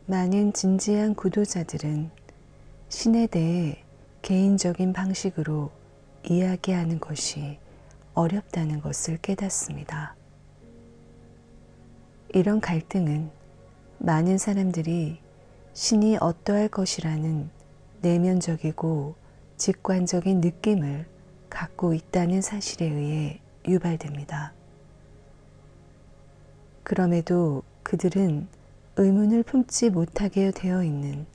많은 진지한 구도자들은 신에 대해 개인적인 방식으로 이야기하는 것이 어렵다는 것을 깨닫습니다. 이런 갈등은 많은 사람들이 신이 어떠할 것이라는 내면적이고 직관적인 느낌을 갖고 있다는 사실에 의해 유발됩니다. 그럼에도 그들은 의문을 품지 못하게 되어 있는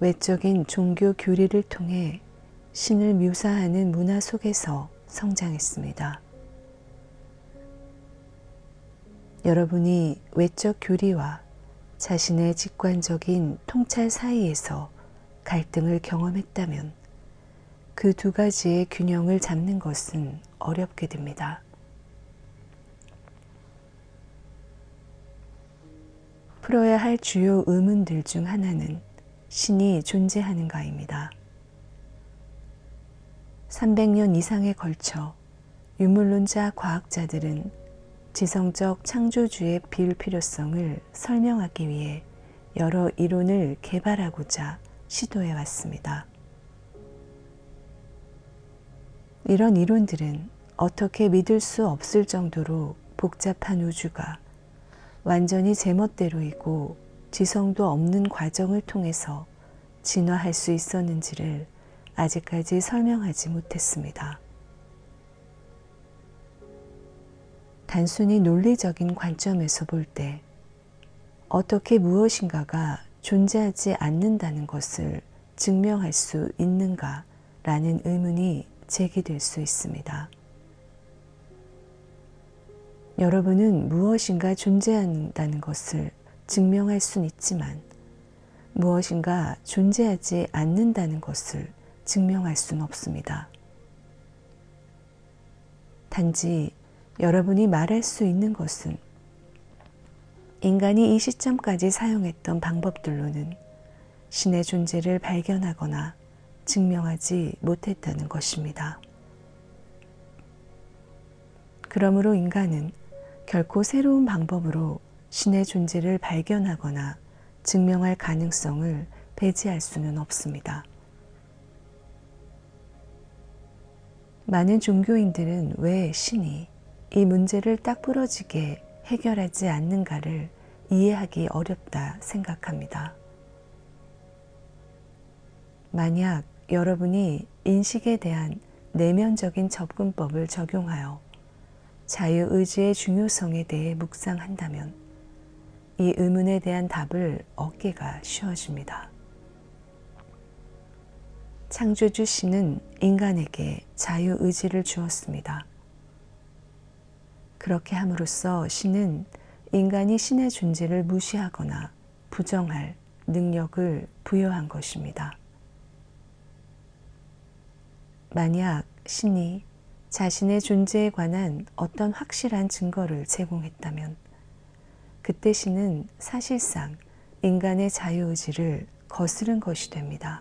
외적인 종교 교리를 통해 신을 묘사하는 문화 속에서 성장했습니다. 여러분이 외적 교리와 자신의 직관적인 통찰 사이에서 갈등을 경험했다면 그 두 가지의 균형을 잡는 것은 어렵게 됩니다. 풀어야 할 주요 의문들 중 하나는 신이 존재하는가입니다. 300년 이상에 걸쳐 유물론자 과학자들은 지성적 창조주의 불필요성을 설명하기 위해 여러 이론을 개발하고자 시도해 왔습니다. 이런 이론들은 어떻게 믿을 수 없을 정도로 복잡한 우주가 완전히 제멋대로이고 지성도 없는 과정을 통해서 진화할 수 있었는지를 아직까지 설명하지 못했습니다. 단순히 논리적인 관점에서 볼 때 어떻게 무엇인가가 존재하지 않는다는 것을 증명할 수 있는가라는 의문이 제기될 수 있습니다. 여러분은 무엇인가 존재한다는 것을 증명할 수는 있지만 무엇인가 존재하지 않는다는 것을 증명할 수는 없습니다. 단지 여러분이 말할 수 있는 것은 인간이 이 시점까지 사용했던 방법들로는 신의 존재를 발견하거나 증명하지 못했다는 것입니다. 그러므로 인간은 결코 새로운 방법으로 신의 존재를 발견하거나 증명할 가능성을 배제할 수는 없습니다. 많은 종교인들은 왜 신이 이 문제를 딱 부러지게 해결하지 않는가를 이해하기 어렵다 생각합니다. 만약 여러분이 인식에 대한 내면적인 접근법을 적용하여 자유의지의 중요성에 대해 묵상한다면 이 의문에 대한 답을 얻기가 쉬워집니다. 창조주 신은 인간에게 자유의지를 주었습니다. 그렇게 함으로써 신은 인간이 신의 존재를 무시하거나 부정할 능력을 부여한 것입니다. 만약 신이 자신의 존재에 관한 어떤 확실한 증거를 제공했다면 그때 신은 사실상 인간의 자유의지를 거스른 것이 됩니다.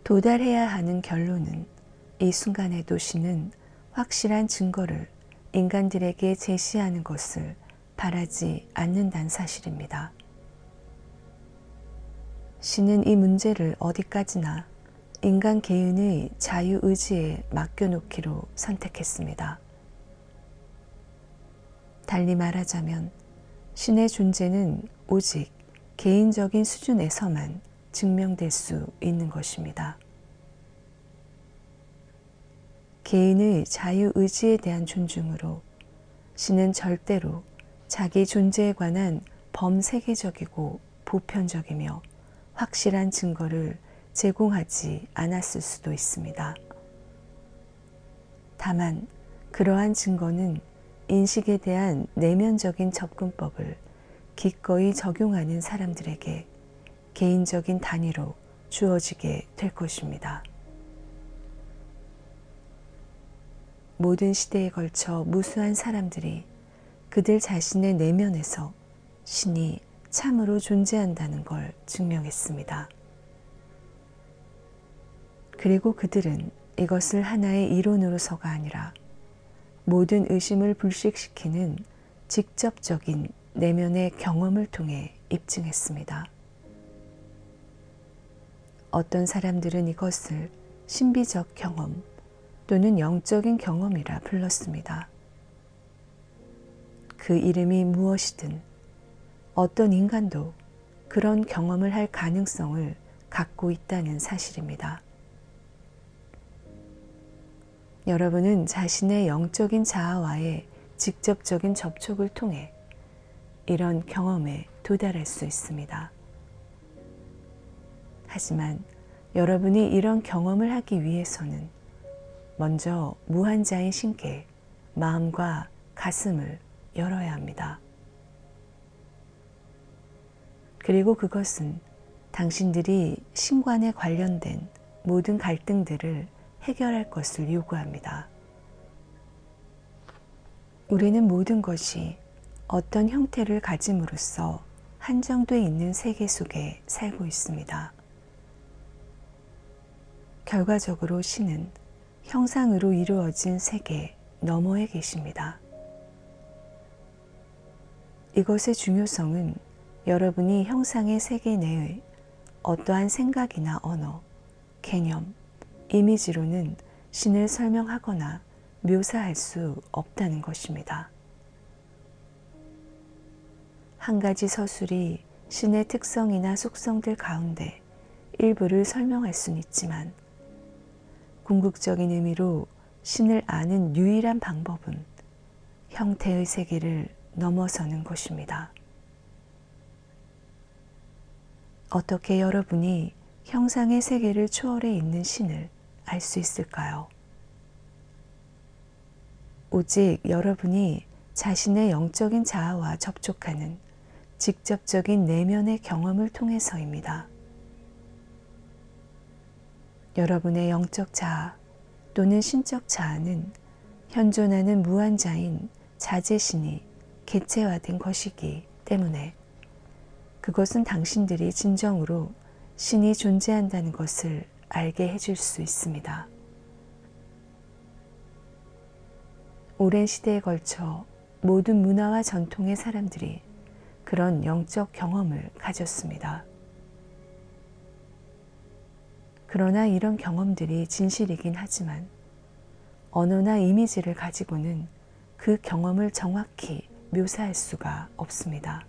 도달해야 하는 결론은 이 순간에도 신은 확실한 증거를 인간들에게 제시하는 것을 바라지 않는다는 사실입니다. 신은 이 문제를 어디까지나 인간 개인의 자유의지에 맡겨놓기로 선택했습니다. 달리 말하자면 신의 존재는 오직 개인적인 수준에서만 증명될 수 있는 것입니다. 개인의 자유의지에 대한 존중으로 신은 절대로 자기 존재에 관한 범세계적이고 보편적이며 확실한 증거를 제공하지 않았을 수도 있습니다. 다만 그러한 증거는 인식에 대한 내면적인 접근법을 기꺼이 적용하는 사람들에게 개인적인 단위로 주어지게 될 것입니다. 모든 시대에 걸쳐 무수한 사람들이 그들 자신의 내면에서 신이 참으로 존재한다는 걸 증명했습니다. 그리고 그들은 이것을 하나의 이론으로서가 아니라 모든 의심을 불식시키는 직접적인 내면의 경험을 통해 입증했습니다. 어떤 사람들은 이것을 신비적 경험 또는 영적인 경험이라 불렀습니다. 그 이름이 무엇이든 어떤 인간도 그런 경험을 할 가능성을 갖고 있다는 사실입니다. 여러분은 자신의 영적인 자아와의 직접적인 접촉을 통해 이런 경험에 도달할 수 있습니다. 하지만 여러분이 이런 경험을 하기 위해서는 먼저 무한자인 신께 마음과 가슴을 열어야 합니다. 그리고 그것은 당신들이 신관에 관련된 모든 갈등들을 해결할 것을 요구합니다. 우리는 모든 것이 어떤 형태를 가짐으로써 한정되어 있는 세계 속에 살고 있습니다. 결과적으로 신은 형상으로 이루어진 세계 너머에 계십니다. 이것의 중요성은 여러분이 형상의 세계 내의 어떠한 생각이나 언어, 개념, 이미지로는 신을 설명하거나 묘사할 수 없다는 것입니다. 한 가지 서술이 신의 특성이나 속성들 가운데 일부를 설명할 수는 있지만 궁극적인 의미로 신을 아는 유일한 방법은 형태의 세계를 넘어서는 것입니다. 어떻게 여러분이 형상의 세계를 초월해 있는 신을 알 수 있을까요? 오직 여러분이 자신의 영적인 자아와 접촉하는 직접적인 내면의 경험을 통해서입니다. 여러분의 영적 자아 또는 신적 자아는 현존하는 무한자인 자재신이 개체화된 것이기 때문에 그것은 당신들이 진정으로 신이 존재한다는 것을 알게 해줄 수 있습니다. 오랜 시대에 걸쳐 모든 문화와 전통의 사람들이 그런 영적 경험을 가졌습니다. 그러나 이런 경험들이 진실이긴 하지만 언어나 이미지를 가지고는 그 경험을 정확히 묘사할 수가 없습니다.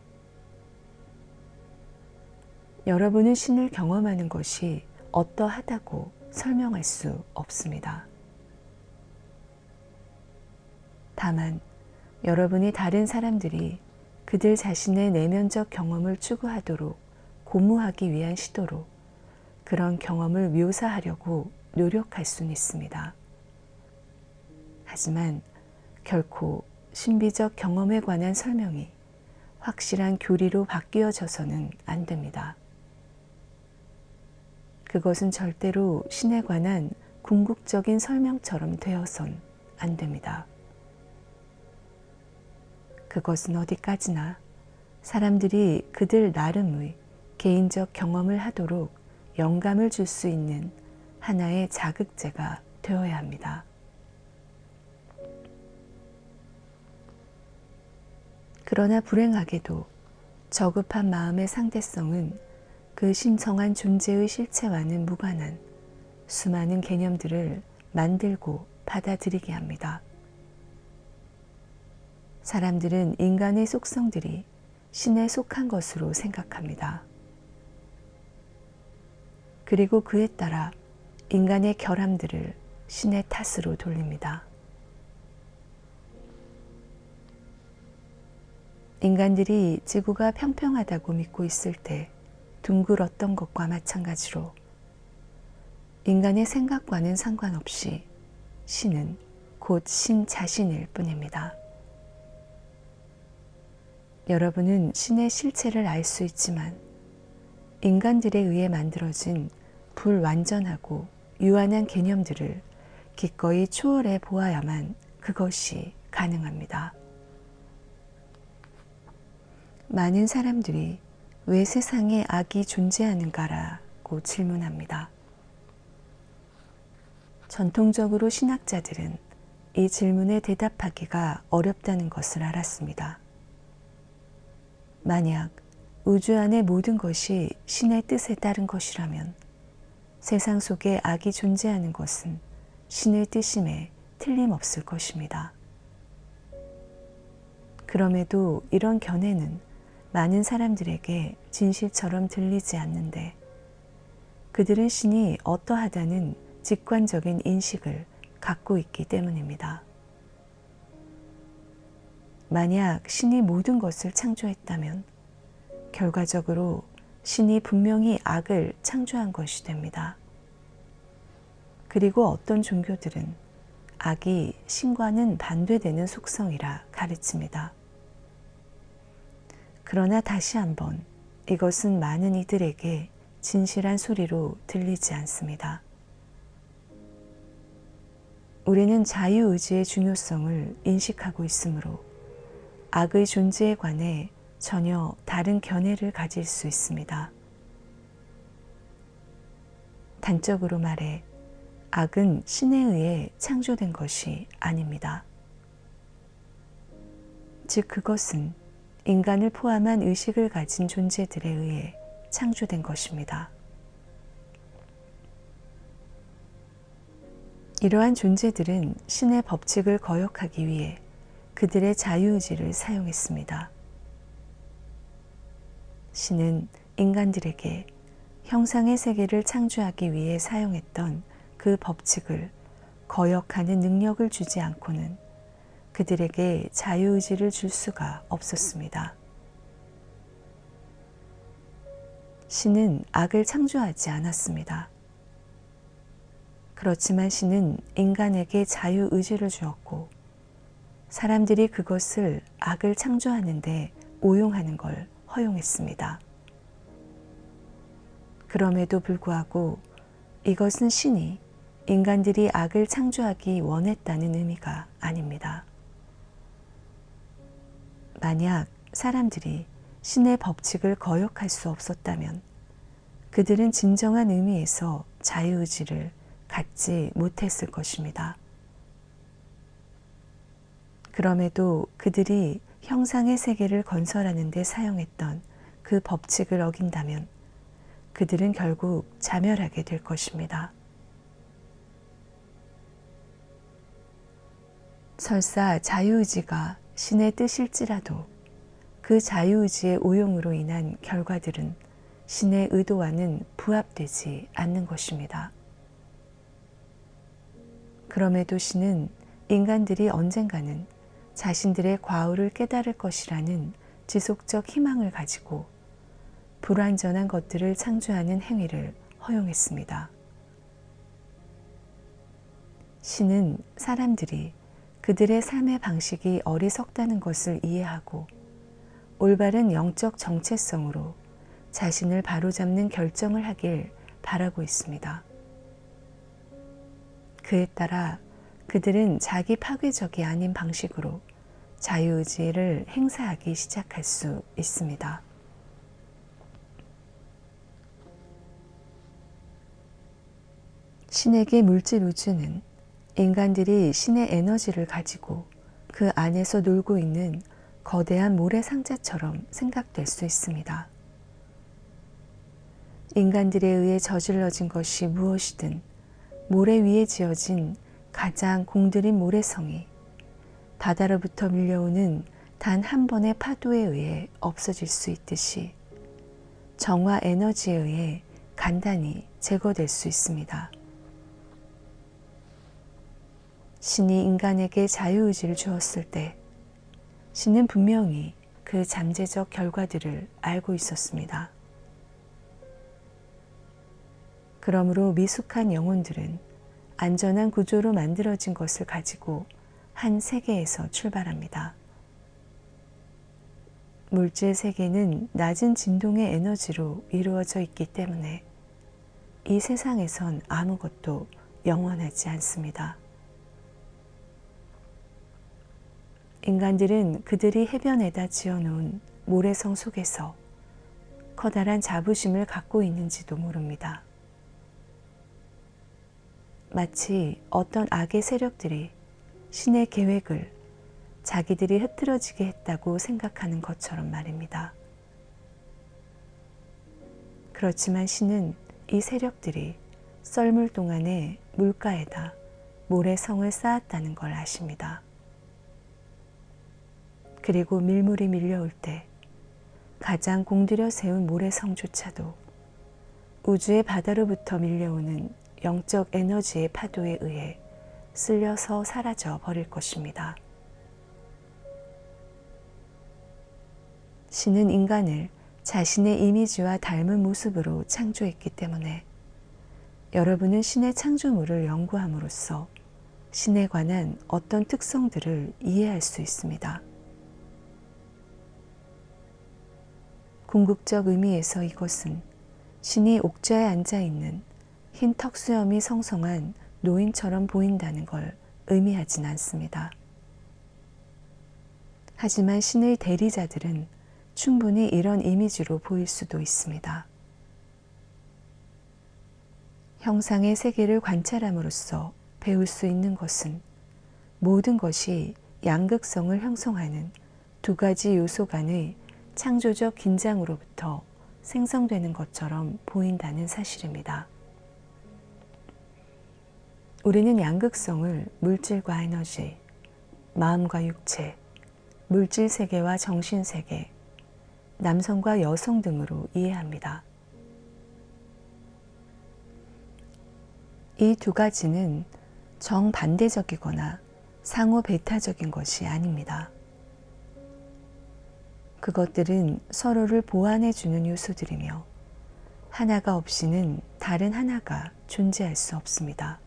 여러분은 신을 경험하는 것이 어떠하다고 설명할 수 없습니다. 다만 여러분이 다른 사람들이 그들 자신의 내면적 경험을 추구하도록 고무하기 위한 시도로 그런 경험을 묘사하려고 노력할 수는 있습니다. 하지만 결코 신비적 경험에 관한 설명이 확실한 교리로 바뀌어져서는 안 됩니다. 그것은 절대로 신에 관한 궁극적인 설명처럼 되어선 안 됩니다. 그것은 어디까지나 사람들이 그들 나름의 개인적 경험을 하도록 영감을 줄 수 있는 하나의 자극제가 되어야 합니다. 그러나 불행하게도 저급한 마음의 상대성은 그 신성한 존재의 실체와는 무관한 수많은 개념들을 만들고 받아들이게 합니다. 사람들은 인간의 속성들이 신에 속한 것으로 생각합니다. 그리고 그에 따라 인간의 결함들을 신의 탓으로 돌립니다. 인간들이 지구가 평평하다고 믿고 있을 때 둥글었던 것과 마찬가지로 인간의 생각과는 상관없이 신은 곧 신 자신일 뿐입니다. 여러분은 신의 실체를 알 수 있지만 인간들에 의해 만들어진 불완전하고 유한한 개념들을 기꺼이 초월해 보아야만 그것이 가능합니다. 많은 사람들이 왜 세상에 악이 존재하는가라고 질문합니다. 전통적으로 신학자들은 이 질문에 대답하기가 어렵다는 것을 알았습니다. 만약 우주 안의 모든 것이 신의 뜻에 따른 것이라면 세상 속에 악이 존재하는 것은 신의 뜻임에 틀림없을 것입니다. 그럼에도 이런 견해는 많은 사람들에게 진실처럼 들리지 않는데 그들은 신이 어떠하다는 직관적인 인식을 갖고 있기 때문입니다. 만약 신이 모든 것을 창조했다면 결과적으로 신이 분명히 악을 창조한 것이 됩니다. 그리고 어떤 종교들은 악이 신과는 반대되는 속성이라 가르칩니다. 그러나 다시 한번 이것은 많은 이들에게 진실한 소리로 들리지 않습니다. 우리는 자유의지의 중요성을 인식하고 있으므로 악의 존재에 관해 전혀 다른 견해를 가질 수 있습니다. 단적으로 말해 악은 신에 의해 창조된 것이 아닙니다. 즉 그것은 인간을 포함한 의식을 가진 존재들에 의해 창조된 것입니다. 이러한 존재들은 신의 법칙을 거역하기 위해 그들의 자유의지를 사용했습니다. 신은 인간들에게 형상의 세계를 창조하기 위해 사용했던 그 법칙을 거역하는 능력을 주지 않고는 그들에게 자유의지를 줄 수가 없었습니다. 신은 악을 창조하지 않았습니다. 그렇지만 신은 인간에게 자유의지를 주었고 사람들이 그것을 악을 창조하는 데 오용하는 걸 허용했습니다. 그럼에도 불구하고 이것은 신이 인간들이 악을 창조하기 원했다는 의미가 아닙니다. 만약 사람들이 신의 법칙을 거역할 수 없었다면 그들은 진정한 의미에서 자유의지를 갖지 못했을 것입니다. 그럼에도 그들이 형상의 세계를 건설하는 데 사용했던 그 법칙을 어긴다면 그들은 결국 자멸하게 될 것입니다. 설사 자유의지가 신의 뜻일지라도 그 자유의지의 오용으로 인한 결과들은 신의 의도와는 부합되지 않는 것입니다. 그럼에도 신은 인간들이 언젠가는 자신들의 과오를 깨달을 것이라는 지속적 희망을 가지고 불완전한 것들을 창조하는 행위를 허용했습니다. 신은 사람들이 그들의 삶의 방식이 어리석다는 것을 이해하고 올바른 영적 정체성으로 자신을 바로잡는 결정을 하길 바라고 있습니다. 그에 따라 그들은 자기 파괴적이 아닌 방식으로 자유의지를 행사하기 시작할 수 있습니다. 신에게 물질 우주는 인간들이 신의 에너지를 가지고 그 안에서 놀고 있는 거대한 모래상자처럼 생각될 수 있습니다. 인간들에 의해 저질러진 것이 무엇이든 모래 위에 지어진 가장 공들인 모래성이 바다로부터 밀려오는 단 한 번의 파도에 의해 없어질 수 있듯이 정화 에너지에 의해 간단히 제거될 수 있습니다. 신이 인간에게 자유의지를 주었을 때 신은 분명히 그 잠재적 결과들을 알고 있었습니다. 그러므로 미숙한 영혼들은 안전한 구조로 만들어진 것을 가지고 한 세계에서 출발합니다. 물질 세계는 낮은 진동의 에너지로 이루어져 있기 때문에 이 세상에선 아무것도 영원하지 않습니다. 인간들은 그들이 해변에다 지어놓은 모래성 속에서 커다란 자부심을 갖고 있는지도 모릅니다. 마치 어떤 악의 세력들이 신의 계획을 자기들이 흐트러지게 했다고 생각하는 것처럼 말입니다. 그렇지만 신은 이 세력들이 썰물 동안에 물가에다 모래성을 쌓았다는 걸 아십니다. 그리고 밀물이 밀려올 때 가장 공들여 세운 모래성조차도 우주의 바다로부터 밀려오는 영적 에너지의 파도에 의해 쓸려서 사라져 버릴 것입니다. 신은 인간을 자신의 이미지와 닮은 모습으로 창조했기 때문에 여러분은 신의 창조물을 연구함으로써 신에 관한 어떤 특성들을 이해할 수 있습니다. 궁극적 의미에서 이것은 신이 옥좌에 앉아있는 흰 턱수염이 성성한 노인처럼 보인다는 걸 의미하진 않습니다. 하지만 신의 대리자들은 충분히 이런 이미지로 보일 수도 있습니다. 형상의 세계를 관찰함으로써 배울 수 있는 것은 모든 것이 양극성을 형성하는 두 가지 요소 간의 창조적 긴장으로부터 생성되는 것처럼 보인다는 사실입니다. 우리는 양극성을 물질과 에너지, 마음과 육체, 물질 세계와 정신 세계, 남성과 여성 등으로 이해합니다. 이 두 가지는 정반대적이거나 상호 배타적인 것이 아닙니다. 그것들은 서로를 보완해주는 요소들이며 하나가 없이는 다른 하나가 존재할 수 없습니다.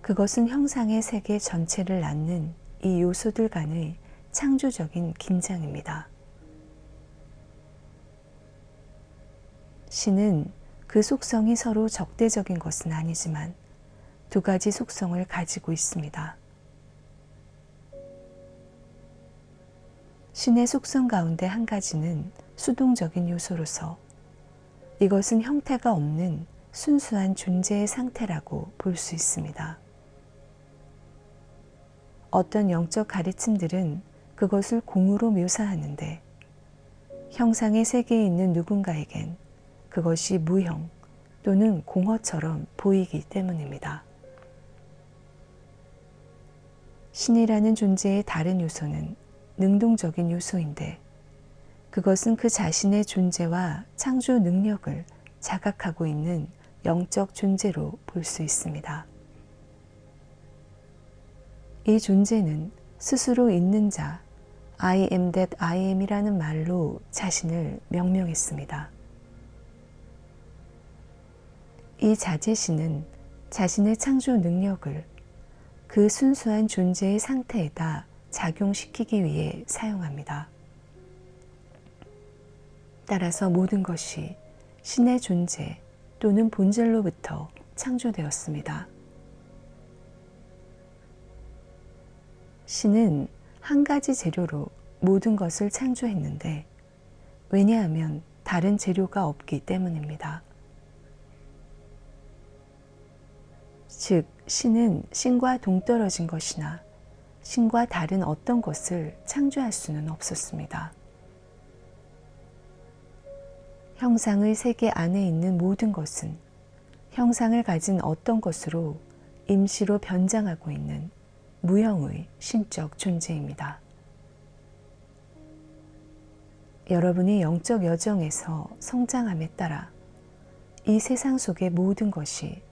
그것은 형상의 세계 전체를 낳는 이 요소들 간의 창조적인 긴장입니다. 신은 그 속성이 서로 적대적인 것은 아니지만 두 가지 속성을 가지고 있습니다. 신의 속성 가운데 한 가지는 수동적인 요소로서 이것은 형태가 없는 순수한 존재의 상태라고 볼 수 있습니다. 어떤 영적 가르침들은 그것을 공으로 묘사하는데 형상의 세계에 있는 누군가에겐 그것이 무형 또는 공허처럼 보이기 때문입니다. 신이라는 존재의 다른 요소는 능동적인 요소인데 그것은 그 자신의 존재와 창조 능력을 자각하고 있는 영적 존재로 볼 수 있습니다. 이 존재는 스스로 있는 자, I am that I am 이라는 말로 자신을 명명했습니다. 이 자제신은 자신의 창조 능력을 그 순수한 존재의 상태에다 작용시키기 위해 사용합니다. 따라서 모든 것이 신의 존재 또는 본질로부터 창조되었습니다. 신은 한 가지 재료로 모든 것을 창조했는데 왜냐하면 다른 재료가 없기 때문입니다. 즉, 신은 신과 동떨어진 것이나 신과 다른 어떤 것을 창조할 수는 없었습니다. 형상의 세계 안에 있는 모든 것은 형상을 가진 어떤 것으로 임시로 변장하고 있는 무형의 신적 존재입니다. 여러분이 영적 여정에서 성장함에 따라 이 세상 속의 모든 것이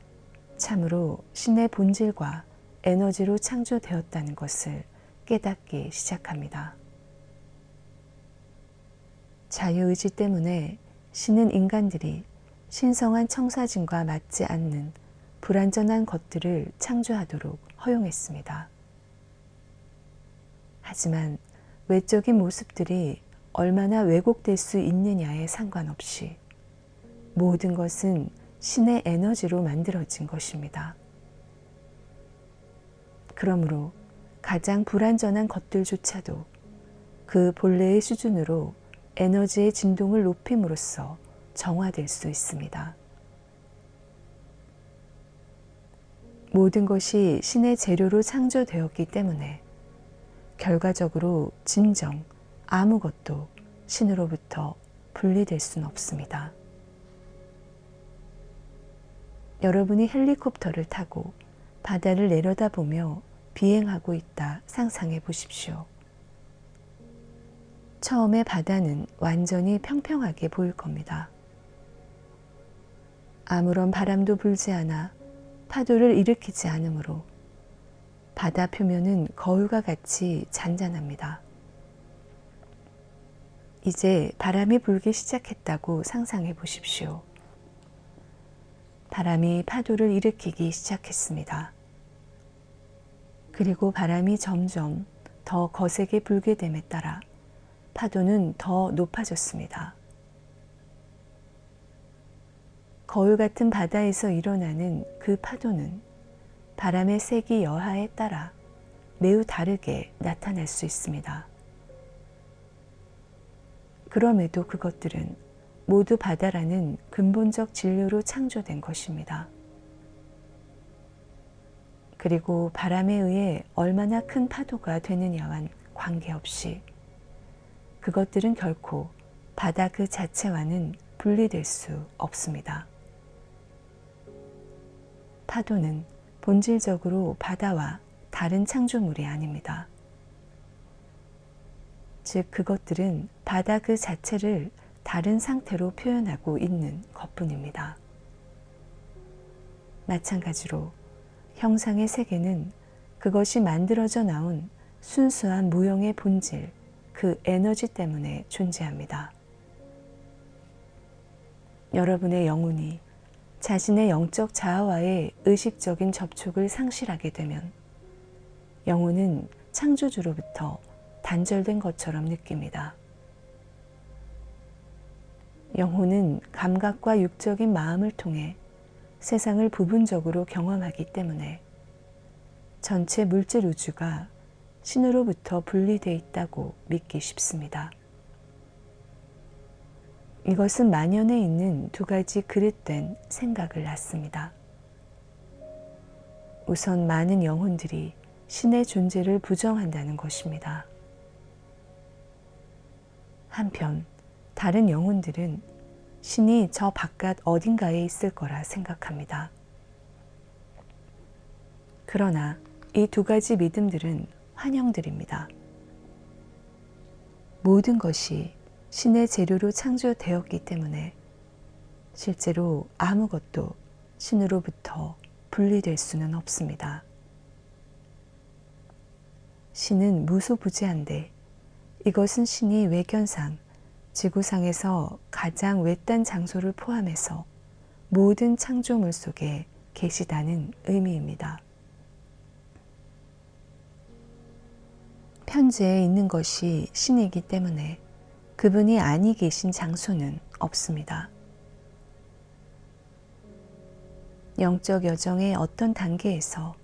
참으로 신의 본질과 에너지로 창조되었다는 것을 깨닫기 시작합니다. 자유의지 때문에 신은 인간들이 신성한 청사진과 맞지 않는 불완전한 것들을 창조하도록 허용했습니다. 하지만 외적인 모습들이 얼마나 왜곡될 수 있느냐에 상관없이 모든 것은 신의 에너지로 만들어진 것입니다. 그러므로 가장 불완전한 것들조차도 그 본래의 수준으로 에너지의 진동을 높임으로써 정화될 수 있습니다. 모든 것이 신의 재료로 창조되었기 때문에 결과적으로 진정 아무것도 신으로부터 분리될 수는 없습니다. 여러분이 헬리콥터를 타고 바다를 내려다보며 비행하고 있다 상상해 보십시오. 처음에 바다는 완전히 평평하게 보일 겁니다. 아무런 바람도 불지 않아 파도를 일으키지 않으므로 바다 표면은 거울과 같이 잔잔합니다. 이제 바람이 불기 시작했다고 상상해 보십시오. 바람이 파도를 일으키기 시작했습니다. 그리고 바람이 점점 더 거세게 불게 됨에 따라 파도는 더 높아졌습니다. 거울 같은 바다에서 일어나는 그 파도는 바람의 세기 여하에 따라 매우 다르게 나타날 수 있습니다. 그럼에도 그것들은 모두 바다라는 근본적 진료로 창조된 것입니다. 그리고 바람에 의해 얼마나 큰 파도가 되느냐와는 관계없이 그것들은 결코 바다 그 자체와는 분리될 수 없습니다. 파도는 본질적으로 바다와 다른 창조물이 아닙니다. 즉 그것들은 바다 그 자체를 다른 상태로 표현하고 있는 것뿐입니다. 마찬가지로 형상의 세계는 그것이 만들어져 나온 순수한 무형의 본질, 그 에너지 때문에 존재합니다. 여러분의 영혼이 자신의 영적 자아와의 의식적인 접촉을 상실하게 되면 영혼은 창조주로부터 단절된 것처럼 느낍니다. 영혼은 감각과 육적인 마음을 통해 세상을 부분적으로 경험하기 때문에 전체 물질 우주가 신으로부터 분리되어 있다고 믿기 쉽습니다. 이것은 만연해 있는 두 가지 그릇된 생각을 낳습니다. 우선 많은 영혼들이 신의 존재를 부정한다는 것입니다. 한편 다른 영혼들은 신이 저 바깥 어딘가에 있을 거라 생각합니다. 그러나 이 두 가지 믿음들은 환영들입니다. 모든 것이 신의 재료로 창조되었기 때문에 실제로 아무것도 신으로부터 분리될 수는 없습니다. 신은 무소부지한데 이것은 신이 외견상 지구상에서 가장 외딴 장소를 포함해서 모든 창조물 속에 계시다는 의미입니다. 편재에 있는 것이 신이기 때문에 그분이 아니 계신 장소는 없습니다. 영적 여정의 어떤 단계에서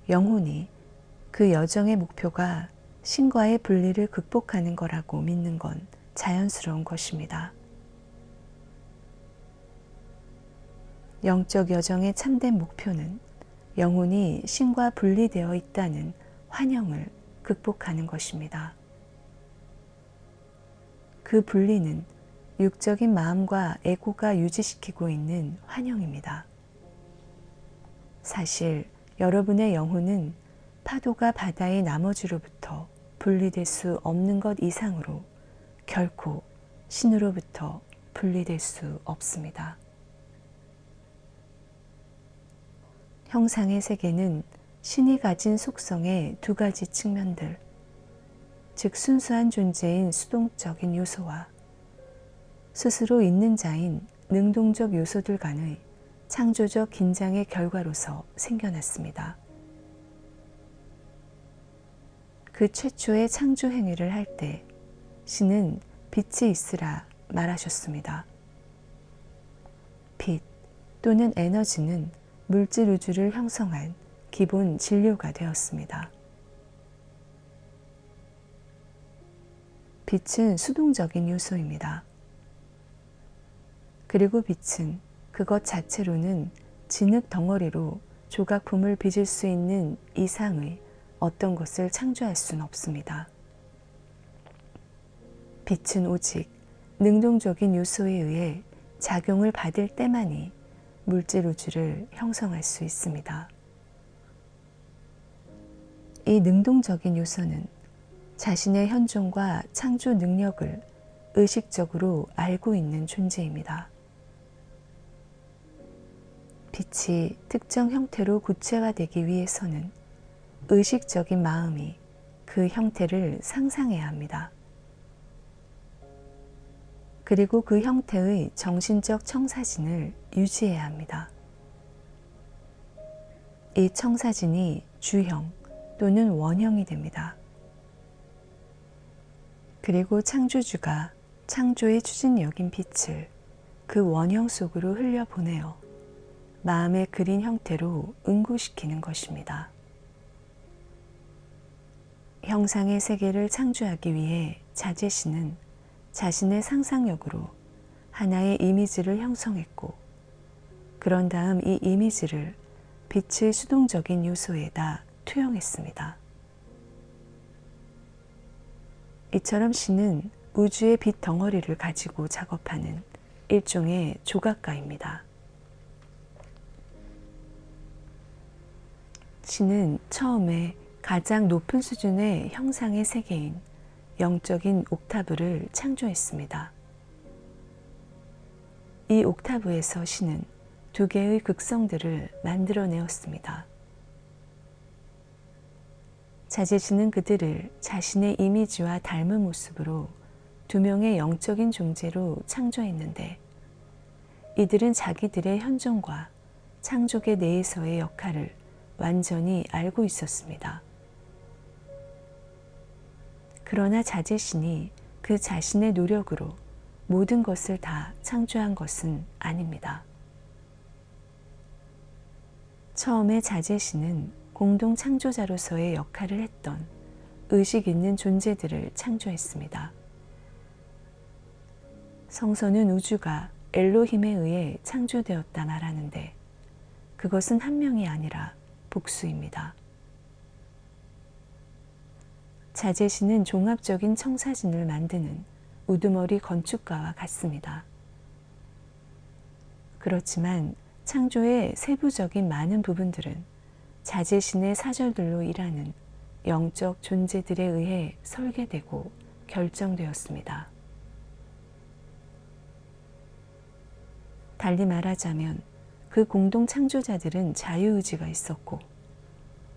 영혼이 그 여정의 목표가 신과의 분리를 극복하는 거라고 믿는 건 자연스러운 것입니다. 영적 여정의 참된 목표는 영혼이 신과 분리되어 있다는 환영을 극복하는 것입니다. 그 분리는 육적인 마음과 에고가 유지시키고 있는 환영입니다. 사실 여러분의 영혼은 파도가 바다의 나머지로부터 분리될 수 없는 것 이상으로 결코 신으로부터 분리될 수 없습니다. 형상의 세계는 신이 가진 속성의 두 가지 측면들, 즉 순수한 존재인 수동적인 요소와 스스로 있는 자인 능동적 요소들 간의 창조적 긴장의 결과로서 생겨났습니다. 그 최초의 창조 행위를 할 때 신은 빛이 있으라 말하셨습니다. 빛 또는 에너지는 물질 우주를 형성한 기본 진료가 되었습니다. 빛은 수동적인 요소입니다. 그리고 빛은 그것 자체로는 진흙 덩어리로 조각품을 빚을 수 있는 이상의 어떤 것을 창조할 수는 없습니다. 빛은 오직 능동적인 요소에 의해 작용을 받을 때만이 물질 우주를 형성할 수 있습니다. 이 능동적인 요소는 자신의 현존과 창조 능력을 의식적으로 알고 있는 존재입니다. 빛이 특정 형태로 구체화되기 위해서는 의식적인 마음이 그 형태를 상상해야 합니다. 그리고 그 형태의 정신적 청사진을 유지해야 합니다. 이 청사진이 주형 또는 원형이 됩니다. 그리고 창조주가 창조의 추진력인 빛을 그 원형 속으로 흘려보내어 마음에 그린 형태로 응고시키는 것입니다. 형상의 세계를 창조하기 위해 자제신은 자신의 상상력으로 하나의 이미지를 형성했고, 그런 다음 이 이미지를 빛의 수동적인 요소에다 투영했습니다. 이처럼 신은 우주의 빛 덩어리를 가지고 작업하는 일종의 조각가입니다. 신은 처음에 가장 높은 수준의 형상의 세계인 영적인 옥타브를 창조했습니다. 이 옥타브에서 신은 두 개의 극성들을 만들어내었습니다. 자제신은 그들을 자신의 이미지와 닮은 모습으로 두 명의 영적인 존재로 창조했는데, 이들은 자기들의 현존과 창조계 내에서의 역할을 완전히 알고 있었습니다. 그러나 자제신이 그 자신의 노력으로 모든 것을 다 창조한 것은 아닙니다. 처음에 자제신은 공동 창조자로서의 역할을 했던 의식 있는 존재들을 창조했습니다. 성서는 우주가 엘로힘에 의해 창조되었다 말하는데, 그것은 한 명이 아니라 복수입니다. 자제신은 종합적인 청사진을 만드는 우두머리 건축가와 같습니다. 그렇지만 창조의 세부적인 많은 부분들은 자제신의 사절들로 일하는 영적 존재들에 의해 설계되고 결정되었습니다. 달리 말하자면 그 공동 창조자들은 자유의지가 있었고,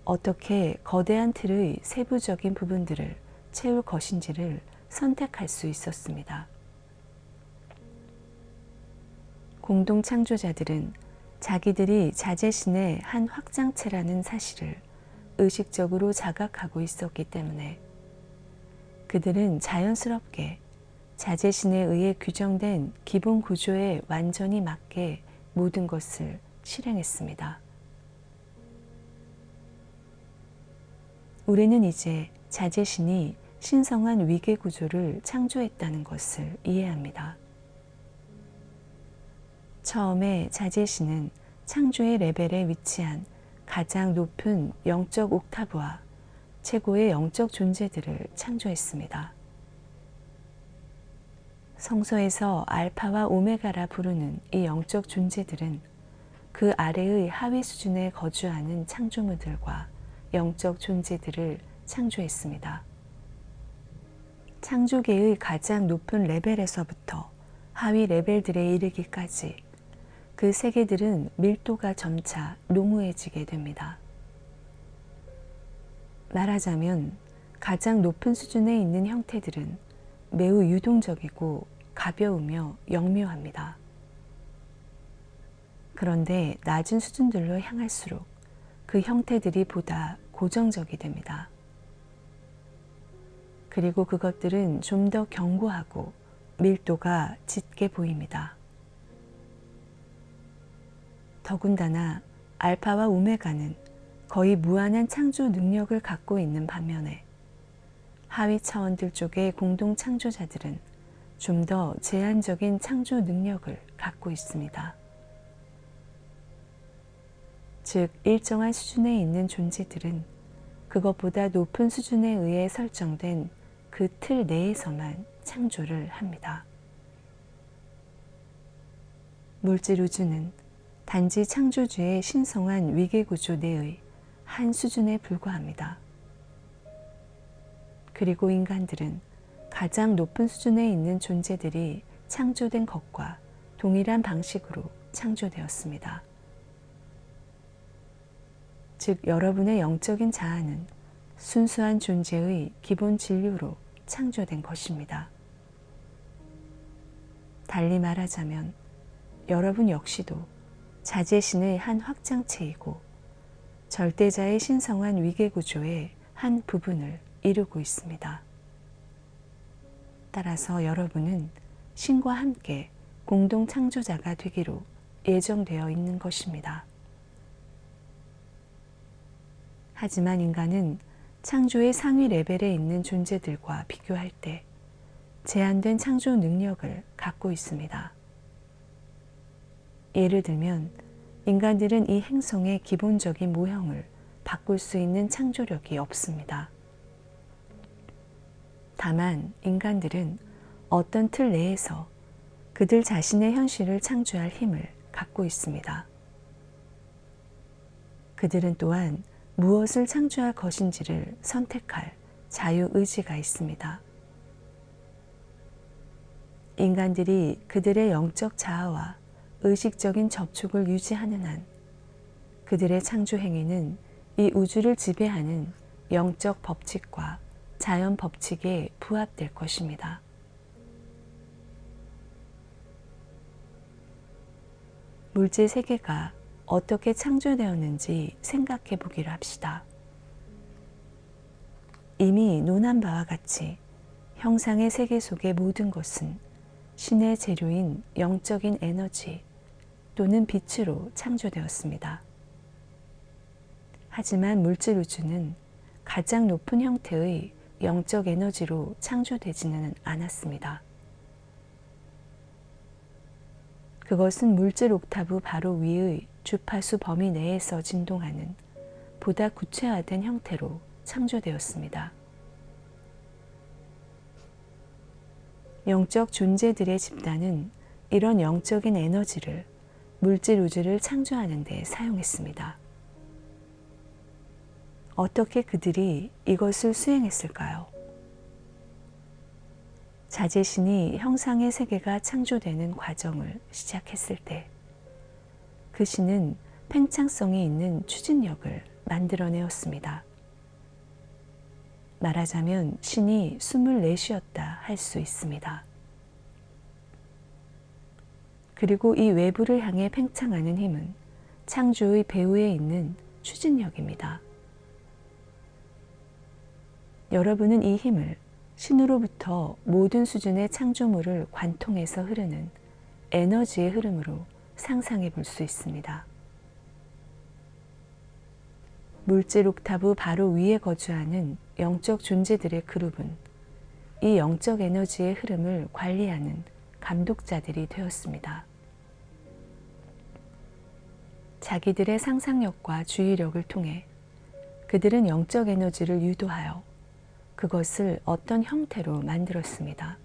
어떻게 거대한 틀의 세부적인 부분들을 채울 것인지를 선택할 수 있었습니다. 공동 창조자들은 자기들이 자제신의 한 확장체라는 사실을 의식적으로 자각하고 있었기 때문에 그들은 자연스럽게 자제신에 의해 규정된 기본 구조에 완전히 맞게 모든 것을 실행했습니다. 우리는 이제 자제신이 신성한 위계 구조를 창조했다는 것을 이해합니다. 처음에 자제신은 창조의 레벨에 위치한 가장 높은 영적 옥타브와 최고의 영적 존재들을 창조했습니다. 성서에서 알파와 오메가라 부르는 이 영적 존재들은 그 아래의 하위 수준에 거주하는 창조물들과 영적 존재들을 창조했습니다. 창조계의 가장 높은 레벨에서부터 하위 레벨들에 이르기까지 그 세계들은 밀도가 점차 농후해지게 됩니다. 말하자면 가장 높은 수준에 있는 형태들은 매우 유동적이고 가벼우며 영묘합니다. 그런데 낮은 수준들로 향할수록 그 형태들이 보다 고정적이 됩니다. 그리고 그것들은 좀 더 견고하고 밀도가 짙게 보입니다. 더군다나 알파와 오메가는 거의 무한한 창조 능력을 갖고 있는 반면에 하위 차원들 쪽의 공동 창조자들은 좀 더 제한적인 창조 능력을 갖고 있습니다. 즉, 일정한 수준에 있는 존재들은 그것보다 높은 수준에 의해 설정된 그 틀 내에서만 창조를 합니다. 물질 우주는 단지 창조주의 신성한 위계구조 내의 한 수준에 불과합니다. 그리고 인간들은 가장 높은 수준에 있는 존재들이 창조된 것과 동일한 방식으로 창조되었습니다. 즉, 여러분의 영적인 자아는 순수한 존재의 기본 진료로 창조된 것입니다. 달리 말하자면 여러분 역시도 자재신의 한 확장체이고 절대자의 신성한 위계구조의 한 부분을 이루고 있습니다. 따라서 여러분은 신과 함께 공동 창조자가 되기로 예정되어 있는 것입니다. 하지만 인간은 창조의 상위 레벨에 있는 존재들과 비교할 때 제한된 창조 능력을 갖고 있습니다. 예를 들면 인간들은 이 행성의 기본적인 모형을 바꿀 수 있는 창조력이 없습니다. 다만 인간들은 어떤 틀 내에서 그들 자신의 현실을 창조할 힘을 갖고 있습니다. 그들은 또한 무엇을 창조할 것인지를 선택할 자유의지가 있습니다. 인간들이 그들의 영적 자아와 의식적인 접촉을 유지하는 한 그들의 창조 행위는 이 우주를 지배하는 영적 법칙과 자연 법칙에 부합될 것입니다. 물질 세계가 어떻게 창조되었는지 생각해 보기로 합시다. 이미 논한 바와 같이 형상의 세계 속의 모든 것은 신의 재료인 영적인 에너지 또는 빛으로 창조되었습니다. 하지만 물질 우주는 가장 높은 형태의 영적 에너지로 창조되지는 않았습니다. 그것은 물질 옥타브 바로 위의 주파수 범위 내에서 진동하는 보다 구체화된 형태로 창조되었습니다. 영적 존재들의 집단은 이런 영적인 에너지를 물질 우주를 창조하는 데 사용했습니다. 어떻게 그들이 이것을 수행했을까요? 자재신이 형상의 세계가 창조되는 과정을 시작했을 때 그 신은 팽창성이 있는 추진력을 만들어내었습니다. 말하자면 신이 숨을 내쉬었다 할 수 있습니다. 그리고 이 외부를 향해 팽창하는 힘은 창조의 배후에 있는 추진력입니다. 여러분은 이 힘을 신으로부터 모든 수준의 창조물을 관통해서 흐르는 에너지의 흐름으로 상상해 볼 수 있습니다. 물질 옥타브 바로 위에 거주하는 영적 존재들의 그룹은 이 영적 에너지의 흐름을 관리하는 감독자들이 되었습니다. 자기들의 상상력과 주의력을 통해 그들은 영적 에너지를 유도하여 그것을 어떤 형태로 만들었습니다.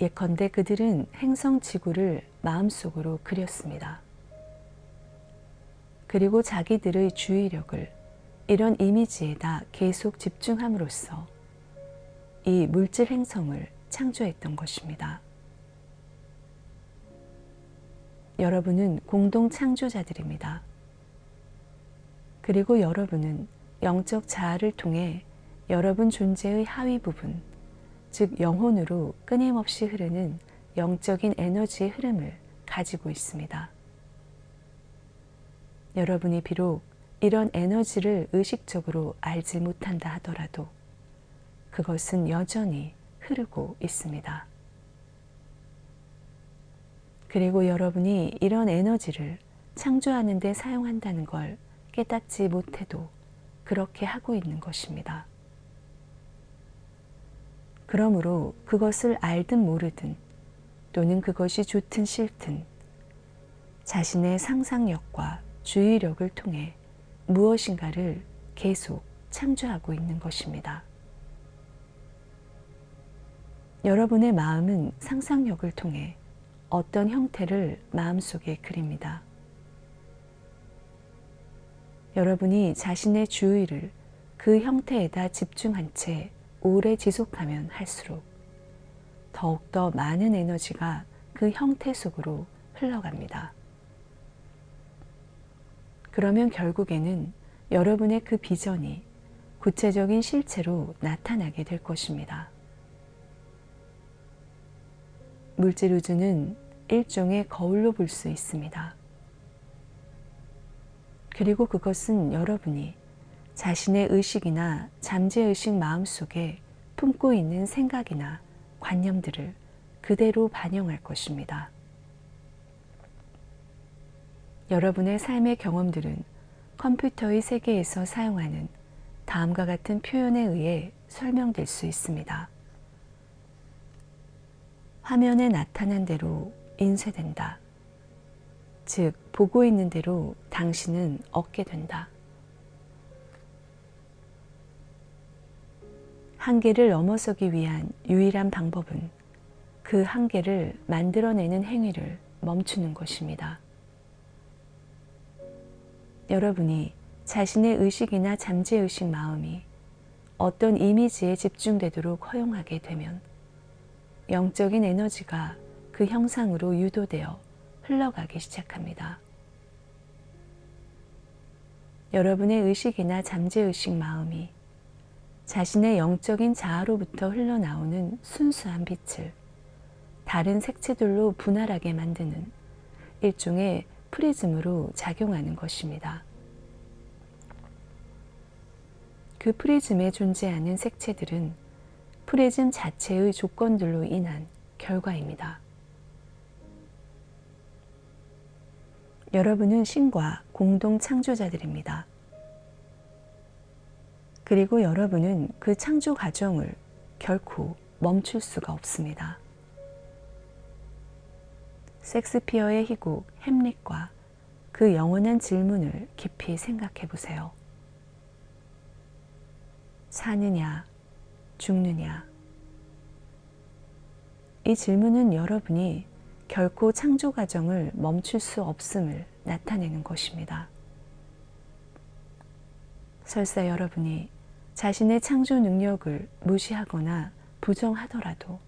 예컨대 그들은 행성 지구를 마음속으로 그렸습니다. 그리고 자기들의 주의력을 이런 이미지에다 계속 집중함으로써 이 물질 행성을 창조했던 것입니다. 여러분은 공동 창조자들입니다. 그리고 여러분은 영적 자아를 통해 여러분 존재의 하위 부분, 즉 영혼으로 끊임없이 흐르는 영적인 에너지의 흐름을 가지고 있습니다. 여러분이 비록 이런 에너지를 의식적으로 알지 못한다 하더라도 그것은 여전히 흐르고 있습니다. 그리고 여러분이 이런 에너지를 창조하는 데 사용한다는 걸 깨닫지 못해도 그렇게 하고 있는 것입니다. 그러므로 그것을 알든 모르든 또는 그것이 좋든 싫든 자신의 상상력과 주의력을 통해 무엇인가를 계속 창조하고 있는 것입니다. 여러분의 마음은 상상력을 통해 어떤 형태를 마음속에 그립니다. 여러분이 자신의 주의를 그 형태에다 집중한 채 오래 지속하면 할수록 더욱더 많은 에너지가 그 형태 속으로 흘러갑니다. 그러면 결국에는 여러분의 그 비전이 구체적인 실체로 나타나게 될 것입니다. 물질 우주는 일종의 거울로 볼 수 있습니다. 그리고 그것은 여러분이 자신의 의식이나 잠재의식 마음속에 품고 있는 생각이나 관념들을 그대로 반영할 것입니다. 여러분의 삶의 경험들은 컴퓨터의 세계에서 사용하는 다음과 같은 표현에 의해 설명될 수 있습니다. 화면에 나타난 대로 인쇄된다. 즉, 보고 있는 대로 당신은 얻게 된다. 한계를 넘어서기 위한 유일한 방법은 그 한계를 만들어내는 행위를 멈추는 것입니다. 여러분이 자신의 의식이나 잠재의식 마음이 어떤 이미지에 집중되도록 허용하게 되면 영적인 에너지가 그 형상으로 유도되어 흘러가기 시작합니다. 여러분의 의식이나 잠재의식 마음이 자신의 영적인 자아로부터 흘러나오는 순수한 빛을 다른 색채들로 분할하게 만드는 일종의 프리즘으로 작용하는 것입니다. 그 프리즘에 존재하는 색채들은 프리즘 자체의 조건들로 인한 결과입니다. 여러분은 신과 공동 창조자들입니다. 그리고 여러분은 그 창조 과정을 결코 멈출 수가 없습니다. 섹스피어의 희곡 햄릿과 그 영원한 질문을 깊이 생각해 보세요. 사느냐, 죽느냐? 이 질문은 여러분이 결코 창조 과정을 멈출 수 없음을 나타내는 것입니다. 설사 여러분이 자신의 창조 능력을 무시하거나 부정하더라도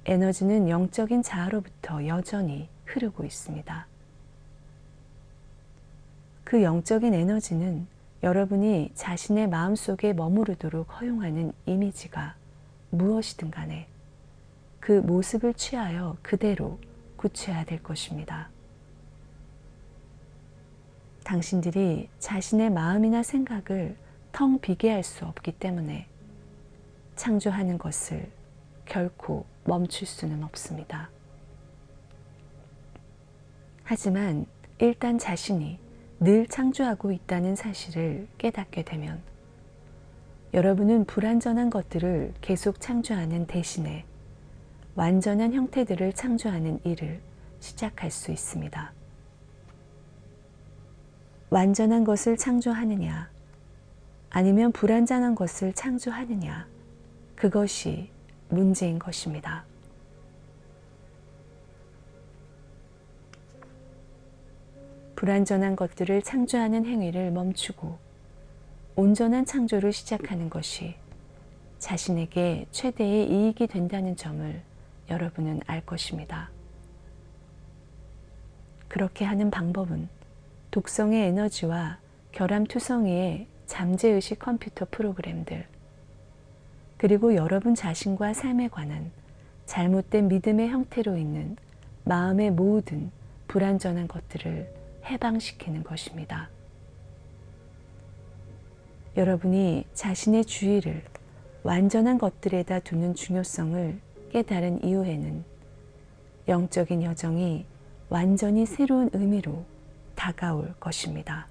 에너지는 영적인 자아로부터 여전히 흐르고 있습니다. 그 영적인 에너지는 여러분이 자신의 마음속에 머무르도록 허용하는 이미지가 무엇이든 간에 그 모습을 취하여 그대로 굳혀야 될 것입니다. 당신들이 자신의 마음이나 생각을 텅 비게 할 수 없기 때문에 창조하는 것을 결코 멈출 수는 없습니다. 하지만 일단 자신이 늘 창조하고 있다는 사실을 깨닫게 되면 여러분은 불완전한 것들을 계속 창조하는 대신에 완전한 형태들을 창조하는 일을 시작할 수 있습니다. 완전한 것을 창조하느냐, 아니면 불완전한 것을 창조하느냐, 그것이 문제인 것입니다. 불완전한 것들을 창조하는 행위를 멈추고 온전한 창조를 시작하는 것이 자신에게 최대의 이익이 된다는 점을 여러분은 알 것입니다. 그렇게 하는 방법은 독성의 에너지와 결함투성이의 잠재의식 컴퓨터 프로그램들, 그리고 여러분 자신과 삶에 관한 잘못된 믿음의 형태로 있는 마음의 모든 불완전한 것들을 해방시키는 것입니다. 여러분이 자신의 주의를 완전한 것들에다 두는 중요성을 깨달은 이후에는 영적인 여정이 완전히 새로운 의미로 다가올 것입니다.